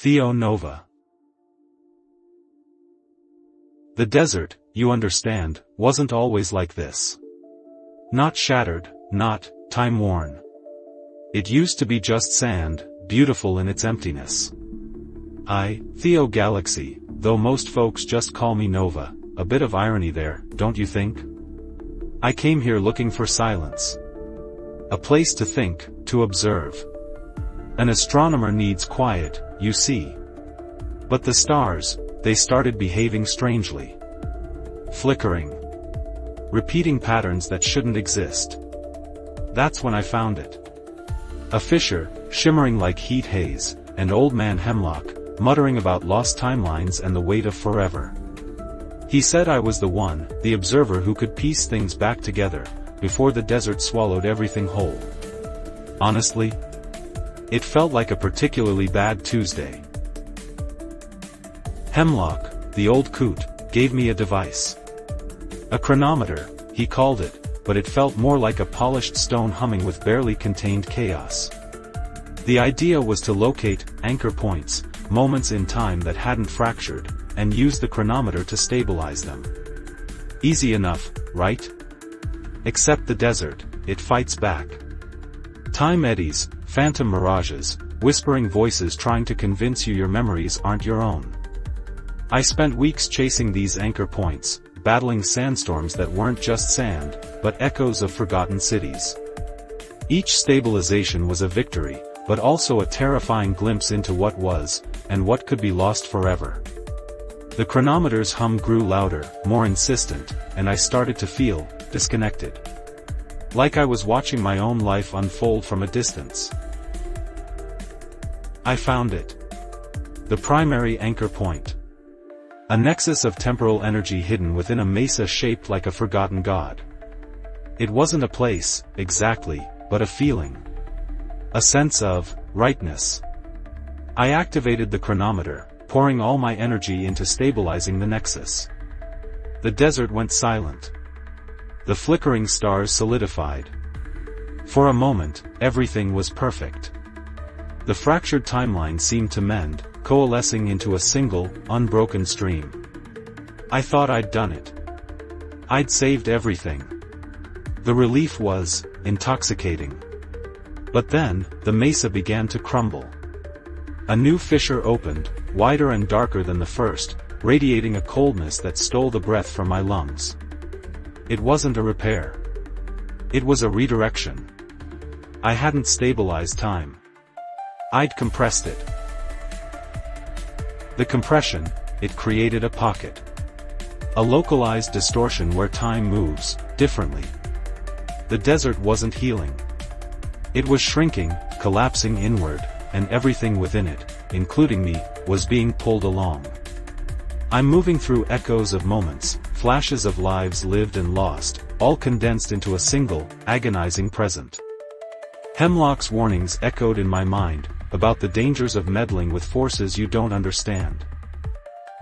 Theo Nova. The desert, you understand, wasn't always like this. Not shattered, not time-worn. It used to be just sand, beautiful in its emptiness. Theo Galaxy, though most folks just call me Nova, a bit of irony there, don't you think? I came here looking for silence. A place to think, to observe. An astronomer needs quiet, you see. But the stars, they started behaving strangely. Flickering. Repeating patterns that shouldn't exist. That's when I found it. A fissure, shimmering like heat haze, and Old Man Hemlock, muttering about lost timelines and the weight of forever. He said I was the one, the observer who could piece things back together, before the desert swallowed everything whole. Honestly, it felt like a particularly bad Tuesday. Hemlock, the old coot, gave me a device. A chronometer, he called it, but it felt more like a polished stone humming with barely contained chaos. The idea was to locate anchor points, moments in time that hadn't fractured, and use the chronometer to stabilize them. Easy enough, right? Except the desert, it fights back. Time eddies, phantom mirages, whispering voices trying to convince you your memories aren't your own. I spent weeks chasing these anchor points, battling sandstorms that weren't just sand, but echoes of forgotten cities. Each stabilization was a victory, but also a terrifying glimpse into what was, and what could be lost forever. The chronometer's hum grew louder, more insistent, and I started to feel disconnected. Like I was watching my own life unfold from a distance. I found it. The primary anchor point. A nexus of temporal energy hidden within a mesa shaped like a forgotten god. It wasn't a place, exactly, but a feeling. A sense of rightness. I activated the chronometer, pouring all my energy into stabilizing the nexus. The desert went silent. The flickering stars solidified. For a moment, everything was perfect. The fractured timeline seemed to mend, coalescing into a single, unbroken stream. I thought I'd done it. I'd saved everything. The relief was intoxicating. But then, the mesa began to crumble. A new fissure opened, wider and darker than the first, radiating a coldness that stole the breath from my lungs. It wasn't a repair. It was a redirection. I hadn't stabilized time. I'd compressed it. The compression, it created a pocket. A localized distortion where time moves, differently. The desert wasn't healing. It was shrinking, collapsing inward, and everything within it, including me, was being pulled along. I'm moving through echoes of moments, flashes of lives lived and lost, all condensed into a single, agonizing present. Hemlock's warnings echoed in my mind, about the dangers of meddling with forces you don't understand.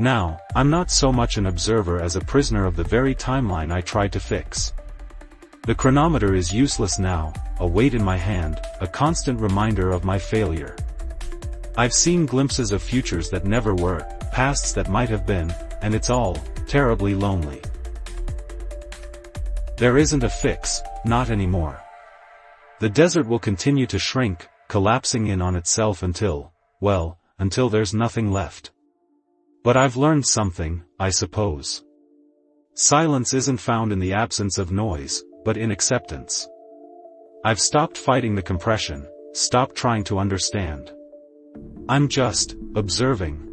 Now, I'm not so much an observer as a prisoner of the very timeline I tried to fix. The chronometer is useless now, a weight in my hand, a constant reminder of my failure. I've seen glimpses of futures that never were, pasts that might have been, and it's all terribly lonely. There isn't a fix, not anymore. The desert will continue to shrink, collapsing in on itself until there's nothing left. But I've learned something, I suppose. Silence isn't found in the absence of noise, but in acceptance. I've stopped fighting the compression, stopped trying to understand. I'm just observing.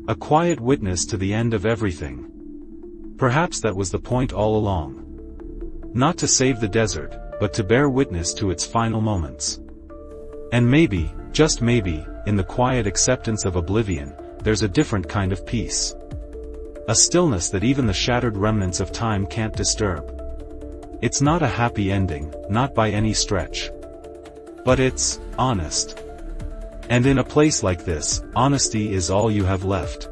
A quiet witness to the end of everything. Perhaps that was the point all along. Not to save the desert, but to bear witness to its final moments. And maybe, just maybe, in the quiet acceptance of oblivion, there's a different kind of peace. A stillness that even the shattered remnants of time can't disturb. It's not a happy ending, not by any stretch. But it's honest. And in a place like this, honesty is all you have left.